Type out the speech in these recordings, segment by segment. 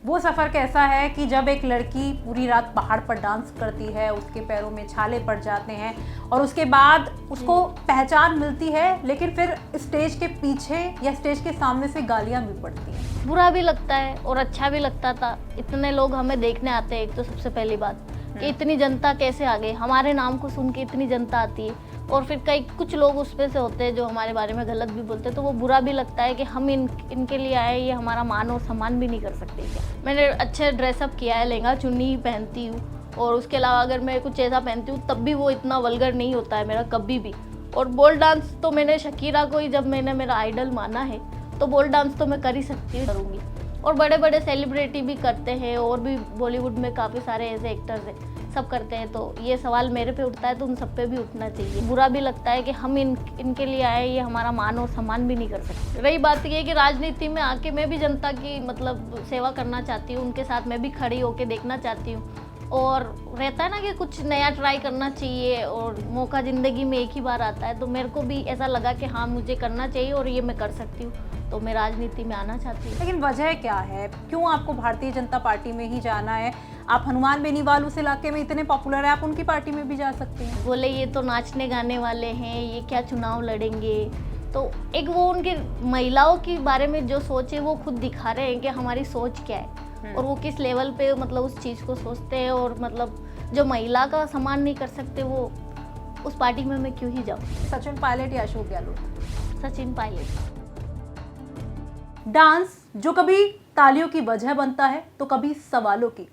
वो सफ़र कैसा है कि जब एक लड़की पूरी रात पहाड़ पर डांस करती है, उसके पैरों में छाले पड़ जाते हैं और उसके बाद उसको पहचान मिलती है, लेकिन फिर स्टेज के पीछे या स्टेज के सामने से गालियां भी पड़ती हैं। बुरा भी लगता है और अच्छा भी लगता था। इतने लोग हमें देखने आते हैं, एक तो सबसे पहली बात कि इतनी जनता कैसे आ गई, हमारे नाम को सुन के इतनी जनता आती है। और फिर कुछ लोग उसमें से होते हैं जो हमारे बारे में गलत भी बोलते हैं, तो वो बुरा भी लगता है कि हम इनके लिए आए, ये हमारा मान और सम्मान भी नहीं कर सकते क्या। मैंने अच्छे ड्रेसअप किया है, लहंगा चुन्नी पहनती हूँ, और उसके अलावा अगर मैं कुछ ऐसा पहनती हूँ तब भी वो इतना वल्गर नहीं होता है मेरा कभी भी। और बोल डांस तो मैंने शकीरा को ही जब मैंने मेरा आइडल माना है, तो बोल डांस तो मैं कर ही सकती हूँ, करूँगी। और बड़े बड़े सेलिब्रिटी भी करते हैं, और भी बॉलीवुड में काफ़ी सारे ऐसे एक्टर्स हैं, सब करते हैं। तो ये सवाल मेरे पे उठता है तो उन सब पे भी उठना चाहिए। बुरा भी लगता है कि हम इनके लिए आए, ये हमारा मान और सम्मान भी नहीं कर सकते। रही बात ये कि राजनीति में आके मैं भी जनता की मतलब सेवा करना चाहती हूँ, उनके साथ मैं भी खड़ी होके देखना चाहती हूँ। और रहता है ना कि कुछ नया ट्राई करना चाहिए, और मौका ज़िंदगी में एक ही बार आता है, तो मेरे को भी ऐसा लगा कि हाँ मुझे करना चाहिए और ये मैं कर सकती हूँ, तो मैं राजनीति में आना चाहती हूँ। लेकिन वजह क्या है, क्यों आपको भारतीय जनता पार्टी में ही जाना है? आप हनुमान बेनीवाल उस इलाके में इतने पॉपुलर है, आप उनकी पार्टी में भी जा सकते हैं। बोले ये तो नाचने गाने वाले हैं, ये क्या चुनाव लड़ेंगे। तो एक वो उनके महिलाओं के बारे में जो सोच है वो खुद दिखा रहे हैं कि हमारी सोच क्या है और वो किस लेवल पे मतलब उस चीज़ को सोचते हैं। और मतलब जो महिला का सम्मान नहीं कर सकते, वो उस पार्टी में मैं क्यों ही जाऊँ। सचिन पायलट या अशोक गहलोत? सचिन पायलट। डांस जो कभी तालियों की वजह बनता है तो कभी सवालों की,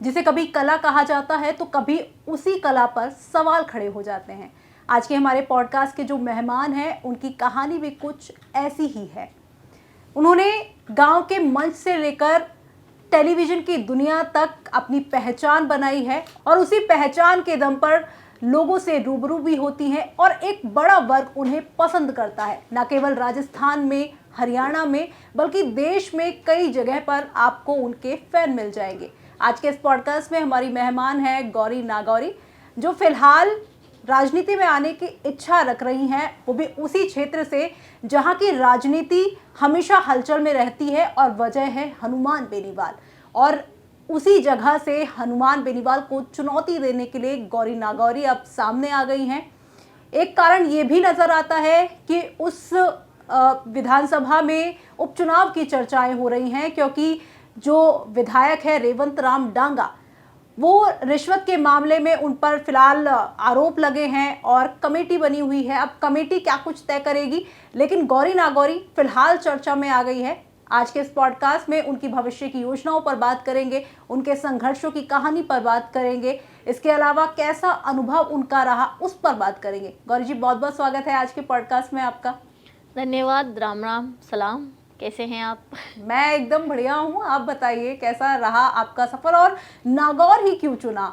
जिसे कभी कला कहा जाता है तो कभी उसी कला पर सवाल खड़े हो जाते हैं। आज के हमारे पॉडकास्ट के जो मेहमान हैं, उनकी कहानी भी कुछ ऐसी ही है। उन्होंने गांव के मंच से लेकर टेलीविजन की दुनिया तक अपनी पहचान बनाई है, और उसी पहचान के दम पर लोगों से रूबरू भी होती हैं, और एक बड़ा वर्ग उन्हें पसंद करता है। न केवल राजस्थान में, हरियाणा में, बल्कि देश में कई जगह पर आपको उनके फैन मिल जाएंगे। आज के इस पॉडकास्ट में हमारी मेहमान है गौरी नागौरी, जो फिलहाल राजनीति में आने की इच्छा रख रही हैं, वो भी उसी क्षेत्र से जहां की राजनीति हमेशा हलचल में रहती है, और वजह है हनुमान बेनीवाल। और उसी जगह से हनुमान बेनीवाल को चुनौती देने के लिए गौरी नागौरी अब सामने आ गई हैं। एक कारण ये भी नजर आता है कि उस विधानसभा में उपचुनाव की चर्चाएं हो रही हैं, क्योंकि जो विधायक है रेवंत राम डांगा, वो रिश्वत के मामले में उन पर फिलहाल आरोप लगे हैं और कमेटी बनी हुई है। अब कमेटी क्या कुछ तय करेगी, लेकिन गौरी नागौरी फिलहाल चर्चा में आ गई है। आज के इस पॉडकास्ट में उनकी भविष्य की योजनाओं पर बात करेंगे, उनके संघर्षों की कहानी पर बात करेंगे, इसके अलावा कैसा अनुभव उनका रहा उस पर बात करेंगे। गौरी जी, बहुत बहुत स्वागत है आज के पॉडकास्ट में आपका। धन्यवाद। राम राम सलाम, कैसे हैं आप? मैं एकदम बढ़िया हूँ, आप बताइए कैसा रहा आपका सफर, और नागौर ही क्यों चुना?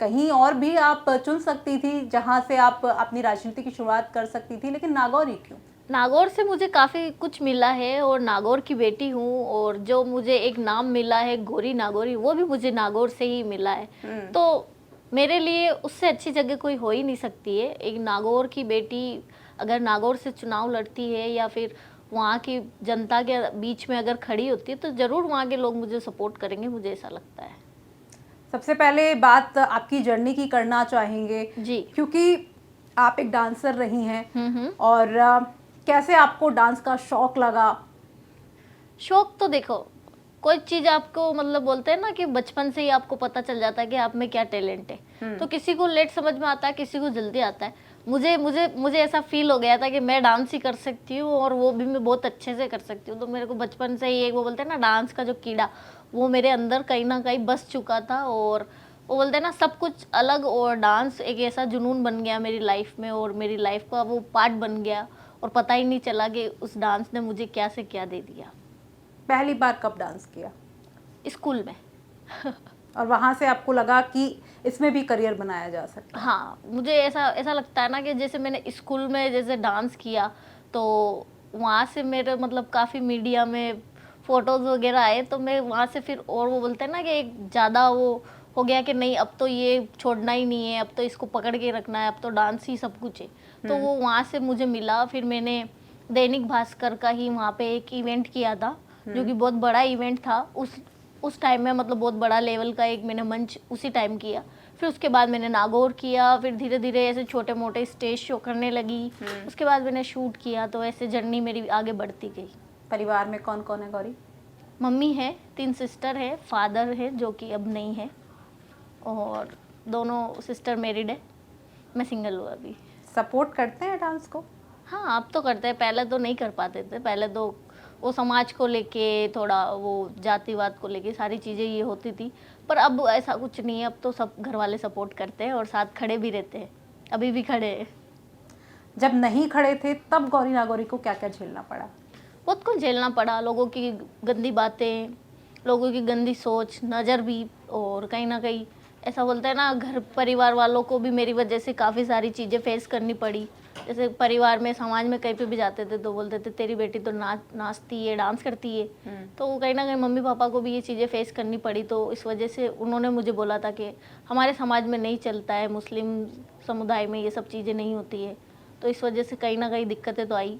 कहीं और भी आप चुन सकती थी जहाँ से आप अपनी राजनीति की शुरुआत कर सकती थी, लेकिन नागौर ही क्यों? नागौर से मुझे काफ़ी कुछ मिला है, और नागौर की बेटी हूँ, और जो मुझे एक नाम मिला है गौरी नागौरी, वो भी मुझे नागौर से ही मिला है। तो मेरे लिए उससे अच्छी जगह कोई हो ही नहीं सकती है। एक नागौर की बेटी अगर नागौर से चुनाव लड़ती है या फिर वहाँ की जनता के बीच में अगर खड़ी होती है, तो ज़रूर वहाँ के लोग मुझे सपोर्ट करेंगे, मुझे ऐसा लगता है। सबसे पहले बात आपकी जर्नी की करना चाहेंगे जी, क्योंकि आप एक डांसर रही हैं, और कैसे आपको डांस का शौक लगा? शौक तो देखो, कोई चीज़ आपको मतलब बोलते हैं ना कि बचपन से ही आपको पता चल जाता है कि आप में क्या टैलेंट है। तो किसी को लेट समझ में आता है, किसी को जल्दी आता है। मुझे मुझे मुझे ऐसा फील हो गया था कि मैं डांस ही कर सकती हूँ, और वो भी मैं बहुत अच्छे से कर सकती हूँ। तो मेरे को बचपन से ही एक वो बोलते हैं ना डांस का जो कीड़ा, वो मेरे अंदर कहीं ना कहीं बस चुका था। और वो बोलते हैं ना सब कुछ अलग, और डांस एक ऐसा जुनून बन गया मेरी लाइफ में, और मेरी लाइफ का वो पार्ट बन गया, और पता ही नहीं चला कि उस डांस ने मुझे क्या से क्या दे दिया। पहली बार कब डांस किया? स्कूल में। और वहाँ से आपको लगा कि इसमें भी करियर बनाया जा सकता है? हाँ, मुझे ऐसा ऐसा लगता है ना कि जैसे मैंने स्कूल में जैसे डांस किया, तो वहाँ से मेरे मतलब काफ़ी मीडिया में फ़ोटोज़ वगैरह आए, तो मैं वहाँ से फिर, और वो बोलते हैं ना कि एक ज़्यादा वो हो गया कि नहीं अब तो ये छोड़ना ही नहीं है, अब तो इसको पकड़ के रखना है, अब तो डांस ही सब कुछ है। तो वो वहाँ से मुझे मिला। फिर मैंने दैनिक भास्कर का ही वहाँ पे एक इवेंट किया था, जो कि बहुत बड़ा इवेंट था। उस टाइम में मतलब बहुत बड़ा लेवल का एक मैंने मंच उसी टाइम किया। फिर उसके बाद मैंने नागौर किया, फिर धीरे धीरे ऐसे छोटे मोटे स्टेज शो करने लगी। उसके बाद मैंने शूट किया, तो ऐसे जर्नी मेरी आगे बढ़ती गई। परिवार में कौन कौन है गौरी? मम्मी है, 3 सिस्टर है, फादर है जो कि अब नहीं है, और दोनों सिस्टर मैरिड है, मैं सिंगल हूँ अभी। सपोर्ट करते हैं डांस को? हाँ, अब तो करते हैं, पहले तो नहीं कर पाते थे। पहले तो वो समाज को लेके, थोड़ा वो जातिवाद को लेके सारी चीज़ें ये होती थी, पर अब ऐसा कुछ नहीं है। अब तो सब घर वाले सपोर्ट करते हैं और साथ खड़े भी रहते हैं, अभी भी खड़े हैं। जब नहीं खड़े थे तब गौरी नागौरी को क्या क्या झेलना पड़ा? बहुत कुछ झेलना पड़ा, लोगों की गंदी बातें, लोगों की गंदी सोच, नज़र भी, और कहीं ना कहीं ऐसा बोलते हैं ना, घर परिवार वालों को भी मेरी वजह से काफ़ी सारी चीज़ें फेस करनी पड़ी। जैसे परिवार में, समाज में कहीं पे भी जाते थे तो बोलते थे तेरी बेटी तो नाचती है, डांस करती है। तो कहीं ना कहीं मम्मी पापा को भी ये चीज़ें फेस करनी पड़ी। तो इस वजह से उन्होंने मुझे बोला था कि हमारे समाज में नहीं चलता है, मुस्लिम समुदाय में ये सब चीज़ें नहीं होती है। तो इस वजह से कहीं ना कहीं दिक्कतें तो आई,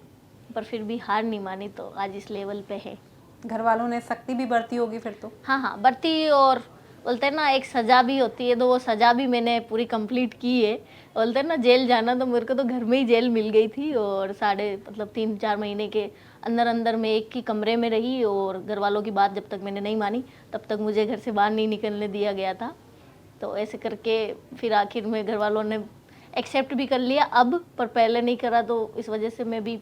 पर फिर भी हार नहीं मानी, तो आज इस लेवल पे है। घर वालों ने सख्ती भी बरती होगी फिर तो? हाँ, बरती, और बोलते हैं ना एक सज़ा भी होती है, तो वो सज़ा भी मैंने पूरी कंप्लीट की है। बोलते हैं ना जेल जाना, तो मेरे को तो घर में ही जेल मिल गई थी, और मतलब 3-4 महीने के अंदर अंदर मैं एक ही कमरे में रही, और घर वालों की बात जब तक मैंने नहीं मानी तब तक मुझे घर से बाहर नहीं निकलने दिया गया था। तो ऐसे करके फिर आखिर में घर वालों ने एक्सेप्ट भी कर लिया अब, पर पहले नहीं करा, तो इस वजह से मैं भी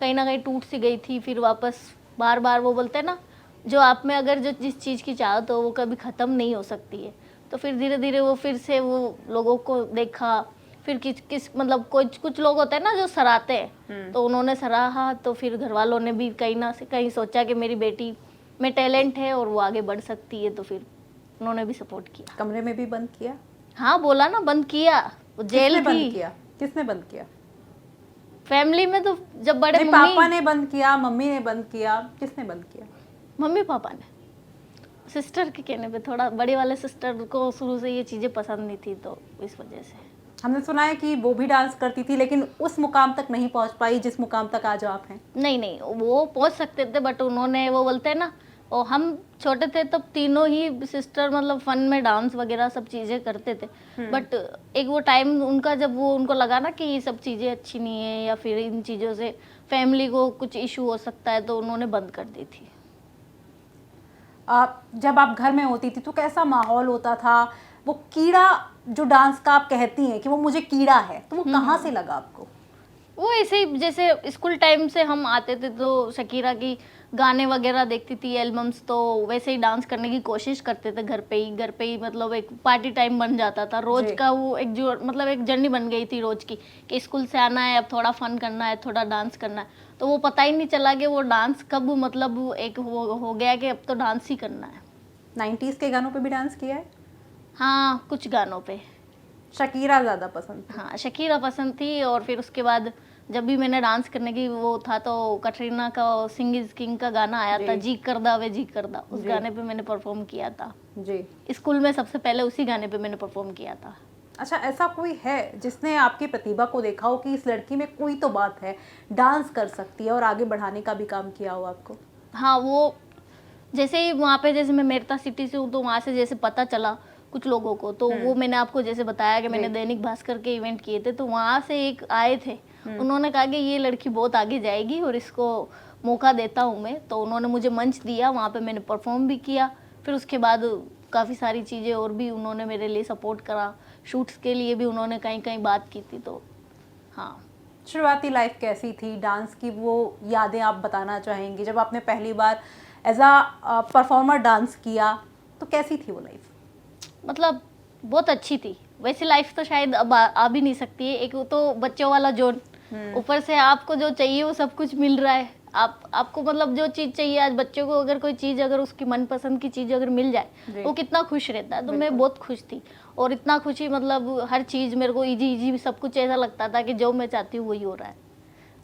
कहीं ना कहीं टूट सी गई थी। फिर वापस बार बार वो बोलते हैं ना, जो आप में अगर जो जिस चीज़ की चाहत हो वो कभी ख़त्म नहीं हो सकती है। तो फिर धीरे धीरे वो फिर से वो लोगों को देखा, फिर किस मतलब कुछ लोग होते हैं ना जो सराहते हैं, तो उन्होंने सराहा, तो फिर घर वालों ने भी कहीं ना से कहीं सोचा कि मेरी बेटी में टैलेंट है और वो आगे बढ़ सकती है, तो फिर उन्होंने भी सपोर्ट किया। कमरे में भी बंद किया? हाँ, बोला ना बंद किया, वो जेल किसने थी। बंद किया? किसने बंद किया? फैमिली में तो जब बड़े नहीं, पापा ने बंद किया, मम्मी ने बंद किया, किसने बंद किया? मम्मी पापा ने। सिस्टर के कहने पे, थोड़ा बड़े वाले सिस्टर को शुरू से ये चीज़ें पसंद नहीं थी, तो इस वजह से। हमने सुना है कि वो भी डांस करती थी लेकिन उस मुकाम तक नहीं पहुंच पाई जिस मुकाम तक आज आप हैं। नहीं, वो पहुंच सकते थे, बट उन्होंने, वो बोलते हैं ना, और हम छोटे थे तब तीनों ही सिस्टर मतलब फन में डांस वगैरह सब चीज़ें करते थे, बट एक वो टाइम उनका, जब वो उनको लगा ना कि ये सब चीज़ें अच्छी नहीं है, या फिर इन चीज़ों से फैमिली को कुछ इशू हो सकता है, तो उन्होंने बंद कर दी थी। जब आप घर में होती थी तो कैसा माहौल होता था? वो कीड़ा जो डांस का आप कहती हैं कि वो मुझे कीड़ा है, तो वो कहाँ से लगा आपको? वो ऐसे ही, जैसे स्कूल टाइम से हम आते थे तो शकीरा की गाने वगैरह देखती थी, एल्बम्स, तो वैसे ही डांस करने की कोशिश करते थे घर पे ही मतलब एक पार्टी टाइम बन जाता था रोज का। वो एक जो मतलब एक जर्नी बन गई थी रोज की, कि स्कूल से आना है, अब थोड़ा फन करना है, थोड़ा डांस करना है। तो वो पता ही नहीं चला कि वो डांस कब मतलब एक हो गया कि अब तो डांस ही करना है। 90s के गानों पे भी डांस किया है? हाँ, कुछ गानों पे। शकीरा ज़्यादा पसंद थी? हाँ, शकीरा पसंद थी, और फिर उसके बाद जब भी मैंने डांस करने की वो था, तो कटरीना का सिंग इज किंग का गाना आया था, जी करदा वे जी करदा, उस गाने पे मैंने परफॉर्म किया था जी। स्कूल में, सबसे पहले उसी गाने पे मैंने परफॉर्म किया था। अच्छा, ऐसा कोई है जिसने आपकी प्रतिभा को देखा हो कि इस लड़की में कोई तो बात है, डांस कर सकती है, और आगे बढ़ाने का भी काम किया हो आपको? हाँ, वो जैसे ही वहाँ पे, जैसे मैं मेरता सिटी से हूँ, तो वहाँ से जैसे पता चला कुछ लोगों को, तो वो मैंने आपको जैसे बताया कि मैंने दैनिक भास्कर के इवेंट किए थे, तो वहाँ से एक आए थे, उन्होंने कहा कि ये लड़की बहुत आगे जाएगी और इसको मौका देता हूँ मैं। तो उन्होंने मुझे मंच दिया, वहाँ पे मैंने परफॉर्म भी किया। फिर उसके बाद काफ़ी सारी चीज़ें और भी उन्होंने मेरे लिए सपोर्ट करा, शूट्स के लिए भी उन्होंने कहीं कहीं बात की थी। तो हाँ। शुरुआती लाइफ कैसी थी डांस की? वो यादें आप बताना चाहेंगी जब आपने पहली बार एज अ परफॉर्मर डांस किया, तो कैसी थी वो लाइफ? मतलब बहुत अच्छी थी। वैसी लाइफ तो शायद अब आ भी नहीं सकती है। एक तो बच्चों वाला जोन, ऊपर से आपको जो चाहिए वो सब कुछ मिल रहा है। आपको मतलब जो चीज़ चाहिए, आज बच्चों को अगर कोई चीज़, अगर उसकी मनपसंद की चीज़ अगर मिल जाए, वो कितना खुश रहता है। तो मैं बहुत खुश थी, और इतना खुशी मतलब हर चीज़ मेरे को इजी सब कुछ ऐसा लगता था कि जो मैं चाहती हूँ वही हो रहा है।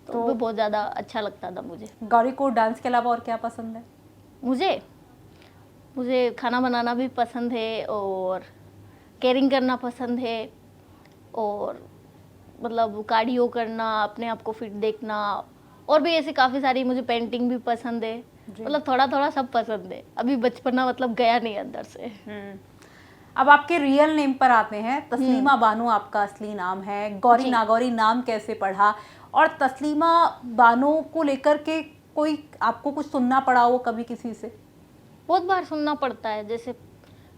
तो वो बहुत ज़्यादा अच्छा लगता था मुझे। गौरी को डांस के अलावा और क्या पसंद है? मुझे खाना बनाना भी पसंद है, और केयरिंग करना पसंद है, और मतलब कार्डियो करना, अपने आप को फिट देखना, और भी ऐसी काफ़ी सारी, मुझे पेंटिंग भी पसंद है। मतलब थोड़ा थोड़ा सब पसंद है, अभी बचपना मतलब गया नहीं अंदर से। अब आपके रियल नेम पर आते हैं। तस्लीमा बानो आपका असली नाम है, गौरी जी। नागौरी नाम कैसे पढ़ा, और तस्लीमा बानो को लेकर के कोई आपको कुछ सुनना पड़ा हो कभी किसी से? बहुत बार सुनना पड़ता है, जैसे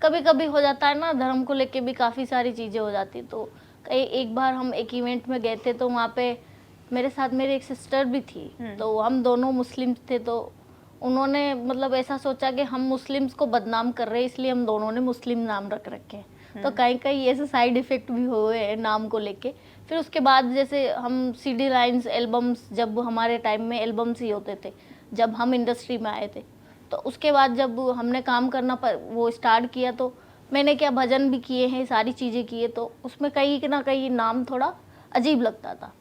कभी कभी हो जाता है ना, धर्म को लेके भी काफ़ी सारी चीज़ें हो जाती। तो कई एक बार हम एक इवेंट में गए थे, तो वहाँ पे मेरे साथ मेरी एक सिस्टर भी थी, तो हम दोनों मुस्लिम्स थे। तो उन्होंने मतलब ऐसा सोचा कि हम मुस्लिम्स को बदनाम कर रहे हैं, इसलिए हम दोनों ने मुस्लिम नाम रख रखे हैं। तो कहीं कहीं ऐसे साइड इफ़ेक्ट भी हुए हैं नाम को लेके। फिर उसके बाद जैसे हम सीडी लाइन्स एल्बम्स, जब हमारे टाइम में एल्बम्स ही होते थे जब हम इंडस्ट्री में आए थे, तो उसके बाद जब हमने काम करना पर वो स्टार्ट किया, तो मैंने क्या भजन भी किए हैं, सारी चीज़ें किए, तो उसमें कहीं ना कहीं नाम थोड़ा अजीब लगता था।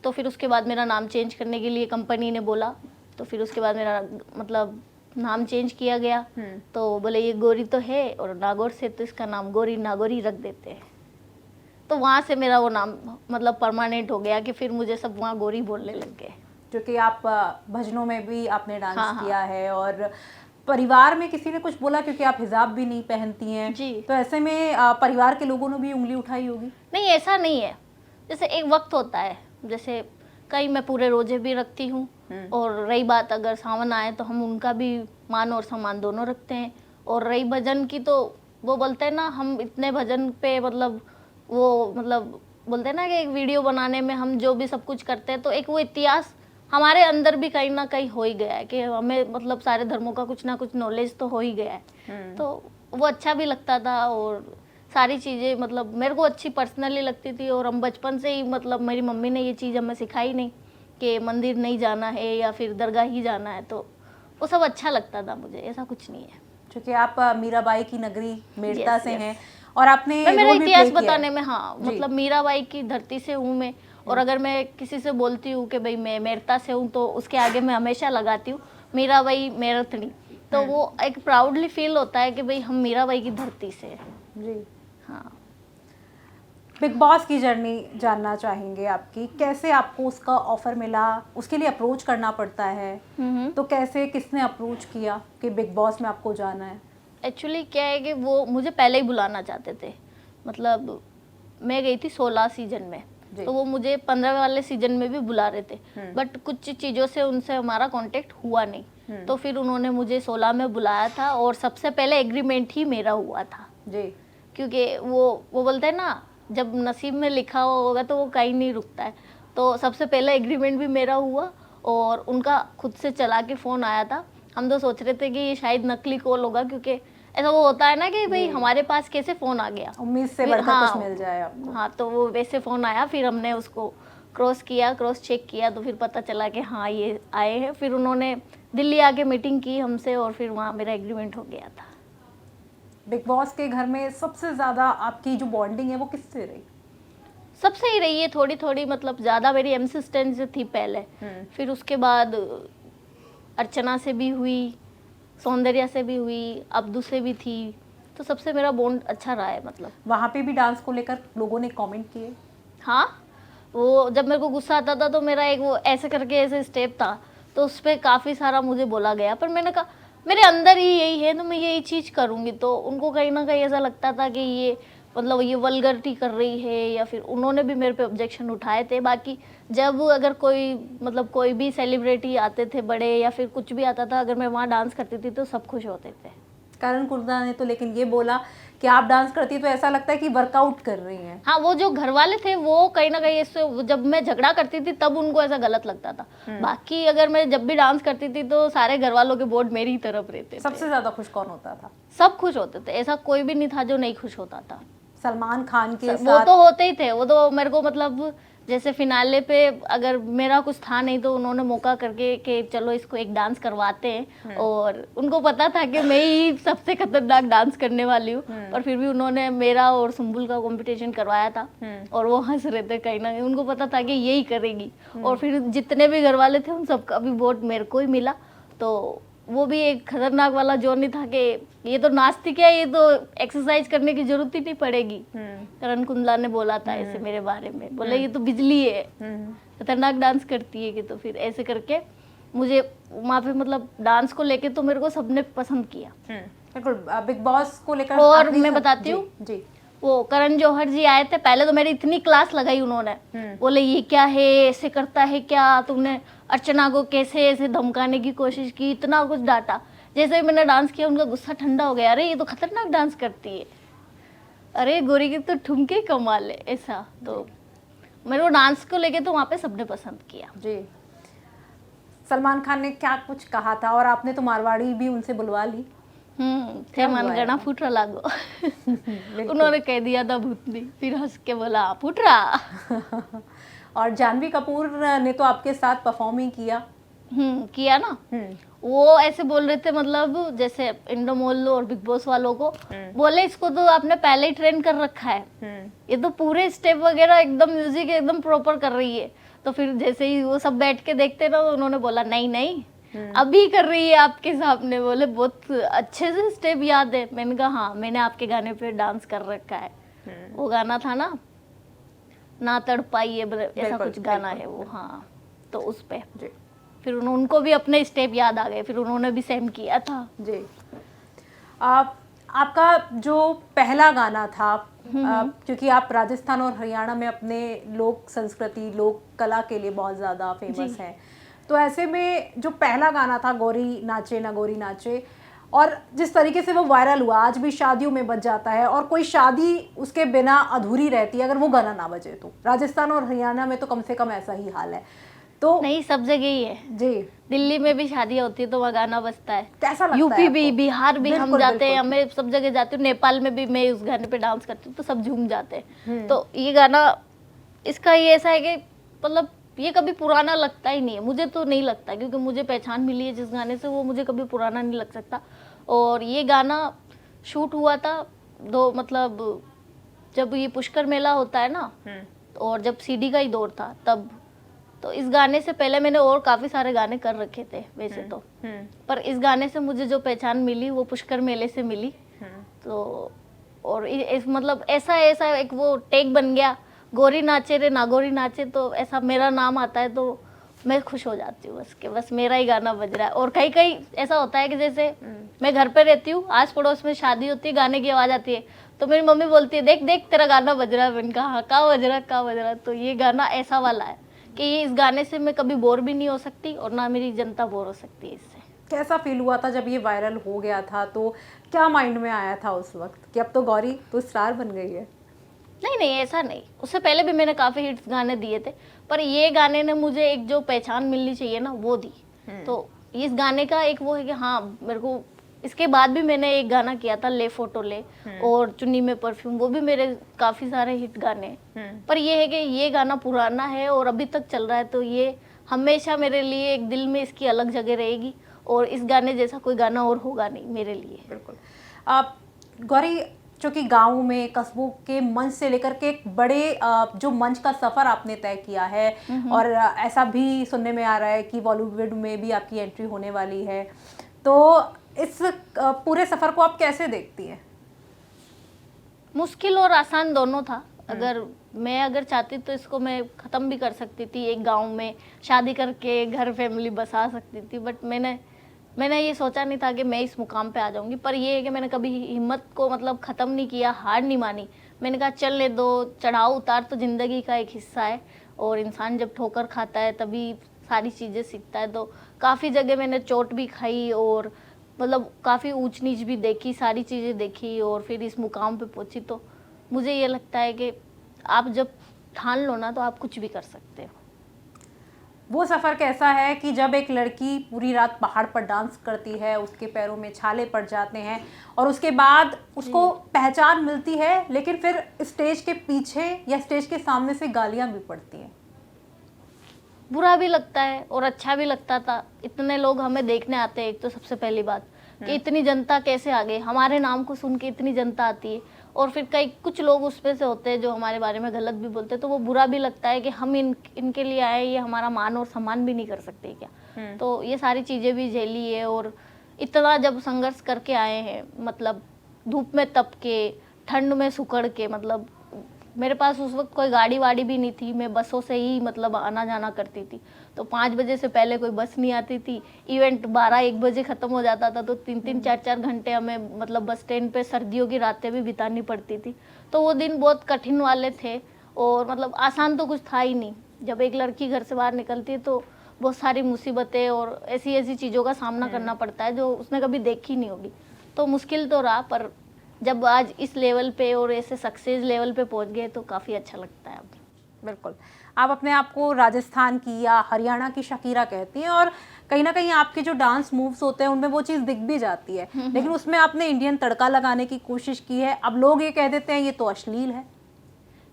तो फिर उसके बाद मेरा नाम चेंज करने के लिए कंपनी ने बोला, तो फिर उसके बाद मेरा मतलब नाम चेंज किया गया। तो बोले ये गौरी तो है और नागौर से, तो इसका नाम गौरी नागौरी रख देते हैं। तो वहाँ से मेरा वो नाम मतलब परमानेंट हो गया कि फिर मुझे सब वहाँ गौरी बोलने लग गए। जो कि आप भजनों में भी आपने डांस हाँ, किया है, और परिवार में किसी ने कुछ बोला क्योंकि आप हिजाब भी नहीं पहनती हैं जी। तो ऐसे में परिवार के लोगों ने भी उंगली उठाई होगी? नहीं, ऐसा नहीं है। जैसे एक वक्त होता है, जैसे कई मैं पूरे रोजे भी रखती हूँ, और रही बात अगर सावन आए तो हम उनका भी मान और सम्मान दोनों रखते हैं। और रही भजन की, तो वो बोलते हैं ना, हम इतने भजन पे मतलब वो मतलब बोलते हैं ना कि एक वीडियो बनाने में हम जो भी सब कुछ करते हैं, तो एक वो इतिहास हमारे अंदर भी कहीं ना कहीं हो ही गया है कि हमें मतलब सारे धर्मों का कुछ ना कुछ नॉलेज तो हो ही गया है। तो वो अच्छा भी लगता था, और सारी चीज़ें मतलब मेरे को अच्छी पर्सनली लगती थी। और हम बचपन से ही मतलब मेरी मम्मी ने ये चीज़ हमें सिखाई नहीं कि मंदिर नहीं जाना है या फिर दरगाह ही जाना है, तो वो सब अच्छा लगता था मुझे, ऐसा कुछ नहीं है। क्योंकि आप मीराबाई की नगरी मेड़ता Yes, से yes. हैं, और आपने मैं मेरा रोल भी इतिहास प्ले किया बताने है। में, हाँ, जी। मतलब मीराबाई की धरती से हूँ मैं। और अगर मैं किसी से बोलती हूँ कि भाई मैं मेरता से हूँ, तो उसके आगे मैं हमेशा लगाती हूँ मीराबाई मेरथनी। तो वो एक प्राउडली फील होता है कि भाई हम मीराबाई की धरती से हैं। जी। हाँ। बिग बॉस की जर्नी जानना चाहेंगे आपकी, कैसे आपको उसका ऑफर मिला? उसके लिए अप्रोच करना पड़ता है, तो कैसे, किसने अप्रोच किया कि बिग बॉस में आपको जाना है? एक्चुअली क्या है कि वो मुझे पहले ही बुलाना चाहते थे। मतलब मैं गई थी 16 सीजन में, तो वो मुझे 15 वाले सीजन में भी बुला रहे थे, बट कुछ चीज़ों से उनसे हमारा कांटेक्ट हुआ नहीं। तो फिर उन्होंने मुझे 16 में बुलाया था, और सबसे पहले एग्रीमेंट ही मेरा हुआ था जी। क्योंकि वो बोलते हैं ना, जब नसीब में लिखा हुआ होगा तो वो कहीं नहीं रुकता है। तो सबसे पहले एग्रीमेंट भी मेरा हुआ, और उनका खुद से चला के फ़ोन आया था। हम तो सोच रहे थे कि ये शायद नकली कॉल होगा, क्योंकि ऐसा वो होता है ना कि भाई हमारे पास कैसे फ़ोन आ गया, उम्मीद से बढ़कर कुछ मिल जाए आपको। हाँ, तो वो वैसे फ़ोन आया, फिर हमने उसको क्रॉस किया, क्रॉस चेक किया, तो फिर पता चला कि हाँ ये आए हैं। फिर उन्होंने दिल्ली आके मीटिंग की हमसे, और फिर वहाँ मेरा एग्रीमेंट हो गया था। बिग बॉस के घर में सबसे ज़्यादा आपकी जो बॉन्डिंग है वो किससे रही? सबसे ही रही है थोड़ी थोड़ी, मतलब ज़्यादा मेरी एमसी स्टैंड से थी पहले, फिर उसके बाद अर्चना से भी हुई, सौंदर्या से भी हुई, अब्दू से भी थी। तो सबसे मेरा बॉन्ड अच्छा रहा है। मतलब वहाँ पे भी डांस को लेकर लोगों ने कमेंट किए? हाँ, वो जब मेरे को गुस्सा आता था तो मेरा एक वो ऐसे करके ऐसे स्टेप था, तो उस पर काफ़ी सारा मुझे बोला गया, पर मैंने कहा मेरे अंदर ही यही है, तो मैं यही चीज़ करूँगी। तो उनको कहीं ना कहीं ऐसा लगता था कि ये मतलब ये वल्गरिटी कर रही है, या फिर उन्होंने भी मेरे पे ऑब्जेक्शन उठाए थे। बाकी जब अगर कोई मतलब कोई भी सेलिब्रिटी आते थे बड़े, या फिर कुछ भी आता था, अगर मैं वहाँ डांस करती थी तो सब खुश होते थे। करण कुंद्रा ने तो लेकिन ये बोला कि आप डांस करती तो ऐसा लगता है कि वर्कआउट कर रही हैं। हाँ, वो जो घर वाले थे वो कहीं ना कहीं इससे, जब मैं झगड़ा करती थी तब उनको ऐसा गलत लगता था। बाकी अगर मैं जब भी डांस करती थी तो सारे घर वालों के वोट मेरी ही तरफ रहते थे। सबसे ज्यादा खुश कौन होता था? सब खुश होते थे, ऐसा कोई भी नहीं था जो नहीं खुश होता था। सलमान खान के वो साथ तो होते ही थे, वो तो मेरे को मतलब जैसे फिनाले पे अगर मेरा कुछ था नहीं तो उन्होंने मौका करके कि चलो इसको एक डांस करवाते हैं, और उनको पता था कि मैं ही सबसे खतरनाक डांस करने वाली हूँ, पर फिर भी उन्होंने मेरा और सुम्बुल का कंपटीशन करवाया था, और वो हंस रहे थे कहीं ना कहीं, उनको पता था कि यही करेगी। और फिर जितने भी घर वाले थे उन सबका भी वोट मेरे को ही मिला। तो वो भी एक खतरनाक वाला जोन नहीं था कि ये तो नास्तिक है, ये तो एक्सरसाइज करने की जरूरत ही नहीं पड़ेगी। करण कुंद्ला ने बोला था ऐसे मेरे बारे में, बोले ये तो बिजली है, खतरनाक डांस करती है कि, तो फिर ऐसे करके मुझे वहाँ पे मतलब डांस को लेके तो मेरे को सबने पसंद किया। बिल्कुल। बिग बॉस को लेकर और आपने मैं सब- बताती जी, हूँ, जी। वो करण जौहर जी आए थे, पहले तो मेरी इतनी क्लास लगाई उन्होंने, बोले ये क्या है, ऐसे करता है क्या, तुमने अर्चना को कैसे ऐसे धमकाने की कोशिश की, इतना कुछ डांटा। जैसे ही मैंने डांस किया उनका गुस्सा ठंडा हो गया, अरे ये तो खतरनाक डांस करती है, अरे गोरी की तो ठुमके कमाल है, ऐसा। तो मेरे को डांस को लेके तो वहाँ पे सबने पसंद किया। जी। सलमान खान ने क्या कुछ कहा था, और आपने तो मारवाड़ी भी उनसे बुलवा ली। थे क्या मन हुआ गणा यार? फुटरा लागो। बिल्कुल। उन्होंने कह दिया था भूतनी, फिर हंस के बोला फुटरा। और जानवी कपूर ने तो आपके साथ परफॉर्म ही किया। किया ना। वो ऐसे बोल रहे थे, मतलब जैसे इंडोमोल और बिग बॉस वालों को बोले इसको तो आपने पहले ही ट्रेन कर रखा है, ये तो पूरे स्टेप वगैरह एकदम म्यूजिक एकदम प्रॉपर कर रही है। तो फिर जैसे ही वो सब बैठ के देखते ना, तो उन्होंने बोला नहीं नहीं अभी कर रही है आपके सामने, बोले बहुत अच्छे से स्टेप याद है। मैंने कहा हाँ, मैंने आपके गाने पे डांस कर रखा है। वो गाना था ना तड़ पाई है, ऐसा कुछ गाना है वो। हाँ, तो उस पे फिर उनको भी अपने स्टेप याद आ गए, फिर उन्होंने भी सेम किया था। जी। आपका जो पहला गाना था, क्योंकि आप राजस्थान और हरियाणा में अपने लोक संस्कृति लोक कला के लिए बहुत ज़्यादा फेमस हैं, तो ऐसे में जो पहला गाना था गोरी नाचे ना गोरी नाचे, और जिस तरीके से वो वायरल हुआ, आज भी शादियों में बज जाता है, और कोई शादी उसके बिना अधूरी रहती है अगर वो गाना ना बजे। तो राजस्थान और हरियाणा में तो कम से कम ऐसा ही हाल है। तो नहीं, सब जगह ही है जी। दिल्ली में भी शादियां होती है तो वहाँ गाना बजता है। कैसा लगता यूपी है भी, आपको? बिहार भी, हम बिल्कुल, जाते हैं, बिल्कुल। हमें सब जगह जाती हूँ, नेपाल में भी मैं उस गाने पे डांस करती हूँ तो सब झूम जाते हैं। तो ये गाना, इसका ये ऐसा है कि मतलब ये कभी पुराना लगता ही नहीं है, मुझे तो नहीं लगता, क्योंकि मुझे पहचान मिली है जिस गाने से, वो मुझे कभी पुराना नहीं लग सकता। और ये गाना शूट हुआ था मतलब जब ये पुष्कर मेला होता है ना, और जब सीडी का ही दौर था तब। तो इस गाने से पहले मैंने और काफी सारे गाने कर रखे थे वैसे तो, पर इस गाने से मुझे जो पहचान मिली वो पुष्कर मेले से मिली। तो और मतलब ऐसा एक वो टेक बन गया, गोरी नाचे रे नागोरी नाचे, तो ऐसा मेरा नाम आता है तो मैं खुश हो जाती हूँ बस कि बस मेरा ही गाना बज रहा है। और कहीं कहीं ऐसा होता है कि जैसे मैं घर पे रहती हूँ, आस पड़ोस में शादी होती है, गाने की आवाज आती है, तो मेरी मम्मी बोलती है देख देख तेरा गाना बज रहा है। मैंने कहा हाँ, कहाँ बज रहा है। तो ये गाना ऐसा वाला है कि इस गाने से मैं कभी बोर भी नहीं हो सकती और ना मेरी जनता बोर हो सकती है इससे। कैसा फील हुआ था जब ये वायरल हो गया था? तो क्या माइंड में आया था उस वक्त कि अब तो गौरी तो स्टार बन गई है? नहीं, ऐसा नहीं, उससे पहले भी मैंने काफी हिट्स गाने दिए थे, पर ये गाने ने मुझे एक जो पहचान मिलनी चाहिए ना वो दी। तो इस गाने का एक वो है कि हाँ, मेरे को इसके बाद भी मैंने एक गाना किया था ले फोटो ले, और चुन्नी में परफ्यूम, वो भी मेरे काफी सारे हिट गाने। पर ये है कि ये गाना पुराना है और अभी तक चल रहा है, तो ये हमेशा मेरे लिए एक दिल में इसकी अलग जगह रहेगी, और इस गाने जैसा कोई गाना और होगा नहीं मेरे लिए। बिल्कुल। आप गौरी, चूँकि गाँव में कस्बों के मंच से लेकर के एक बड़े जो मंच का सफ़र आपने तय किया है, और ऐसा भी सुनने में आ रहा है कि बॉलीवुड में भी आपकी एंट्री होने वाली है, तो इस पूरे सफ़र को आप कैसे देखती हैं? मुश्किल और आसान दोनों था। अगर चाहती तो इसको मैं ख़त्म भी कर सकती थी, एक गांव में शादी करके घर फैमिली बसा सकती थी, बट मैंने ये सोचा नहीं था कि मैं इस मुकाम पे आ जाऊंगी। पर ये है कि मैंने कभी हिम्मत को मतलब ख़त्म नहीं किया, हार नहीं मानी। मैंने कहा चलने दो, चढ़ाव उतार तो ज़िंदगी का एक हिस्सा है, और इंसान जब ठोकर खाता है तभी सारी चीज़ें सीखता है। तो काफ़ी जगह मैंने चोट भी खाई, और मतलब काफ़ी ऊंच नीच भी देखी, सारी चीज़ें देखी, और फिर इस मुकाम पे पहुंची। तो मुझे ये लगता है कि आप जब ठान लो ना तो आप कुछ भी कर सकते हो। वो सफ़र कैसा है कि जब एक लड़की पूरी रात पहाड़ पर डांस करती है, उसके पैरों में छाले पड़ जाते हैं, और उसके बाद उसको पहचान मिलती है, लेकिन फिर स्टेज के पीछे या स्टेज के सामने से गालियां भी पड़ती हैं। बुरा भी लगता है और अच्छा भी लगता था। इतने लोग हमें देखने आते हैं, एक तो सबसे पहली बात कि इतनी जनता कैसे आ गई, हमारे नाम को सुन के इतनी जनता आती है, और फिर कुछ लोग उसमें से होते हैं जो हमारे बारे में गलत भी बोलते हैं, तो वो बुरा भी लगता है कि हम इनके लिए आए, ये हमारा मान और सम्मान भी नहीं कर सकते क्या। तो ये सारी चीज़ें भी झेली है, और इतना जब संघर्ष करके आए हैं, मतलब धूप में तप के, ठंड में सुकड़ के, मतलब मेरे पास उस वक्त कोई गाड़ी वाड़ी भी नहीं थी, मैं बसों से ही मतलब आना जाना करती थी। तो 5 बजे से पहले कोई बस नहीं आती थी। इवेंट 12-1 बजे ख़त्म हो जाता था, तो 3-3 4-4 घंटे हमें मतलब बस स्टैंड पे सर्दियों की रातें भी बितानी पड़ती थी। तो वो दिन बहुत कठिन वाले थे और मतलब आसान तो कुछ था ही नहीं। जब एक लड़की घर से बाहर निकलती है तो बहुत सारी मुसीबतें और ऐसी-ऐसी चीज़ों का सामना करना पड़ता है जो उसने कभी देखी नहीं होगी। तो मुश्किल तो रहा, पर जब आज इस लेवल पे और ऐसे सक्सेस लेवल पे पहुंच गए तो काफ़ी अच्छा लगता है अब। बिल्कुल। आप अपने आप को राजस्थान की या हरियाणा की शकीरा कहती हैं और कहीं न कहीं आपके जो डांस मूव्स होते हैं उनमें वो चीज़ दिख भी जाती है। लेकिन उसमें आपने इंडियन तड़का लगाने की कोशिश की है। अब लोग ये कह देते हैं ये तो अश्लील है।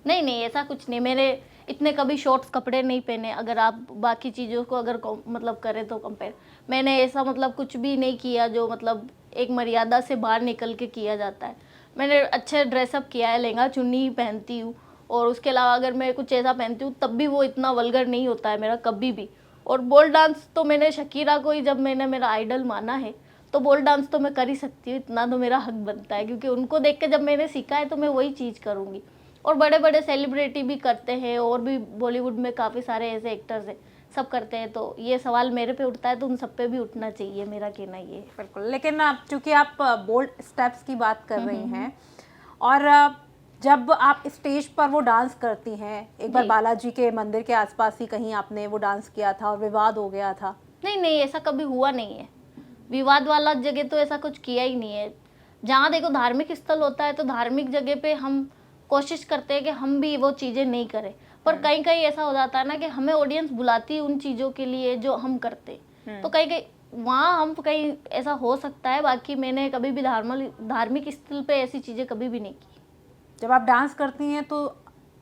नहीं नहीं, ऐसा कुछ नहीं। मेरे इतने कभी शॉर्ट्स कपड़े नहीं पहने, अगर आप बाकी चीज़ों को अगर मतलब करें तो कंपेयर, मैंने ऐसा मतलब कुछ भी नहीं किया जो मतलब एक मर्यादा से बाहर निकल के किया जाता है। मैंने अच्छे ड्रेसअप किया है, लहंगा चुन्नी ही पहनती हूँ और उसके अलावा अगर मैं कुछ ऐसा पहनती हूँ तब भी वो इतना वल्गर नहीं होता है मेरा कभी भी। और बोल डांस तो मैंने शकीरा को ही जब मैंने मेरा आइडल माना है, तो बोल डांस तो मैं कर ही सकती हूँ, इतना तो मेरा हक बनता है, क्योंकि उनको देख के जब मैंने सीखा है तो मैं वही चीज़ करूँगी। और बड़े बड़े सेलिब्रिटी भी करते हैं और भी बॉलीवुड में काफ़ी सारे ऐसे एक्टर्स हैं, सब करते हैं। तो ये सवाल मेरे पे उठता है तो उन सब पे भी उठना चाहिए, मेरा कहना ये है। बिल्कुल। लेकिन आप चूँकि आप बोल्ड स्टेप्स की बात कर रही हैं और जब आप स्टेज पर वो डांस करती हैं, एक बार जी। बालाजी के मंदिर के आसपास ही कहीं आपने वो डांस किया था और विवाद हो गया था। नहीं नहीं, ऐसा कभी हुआ नहीं है। विवाद वाला जगह तो ऐसा कुछ किया ही नहीं है। जहाँ देखो धार्मिक स्थल होता है तो धार्मिक जगह पे हम कोशिश करते हैं कि हम भी वो चीज़ें नहीं करें, पर कहीं कहीं ऐसा हो जाता है ना कि हमें ऑडियंस बुलाती है उन चीज़ों के लिए जो हम करते हैं, तो कहीं कहीं वहाँ हम कहीं ऐसा हो सकता है। बाकी मैंने कभी भी धार्मिक स्थल पे ऐसी चीज़ें कभी भी नहीं की। जब आप डांस करती हैं तो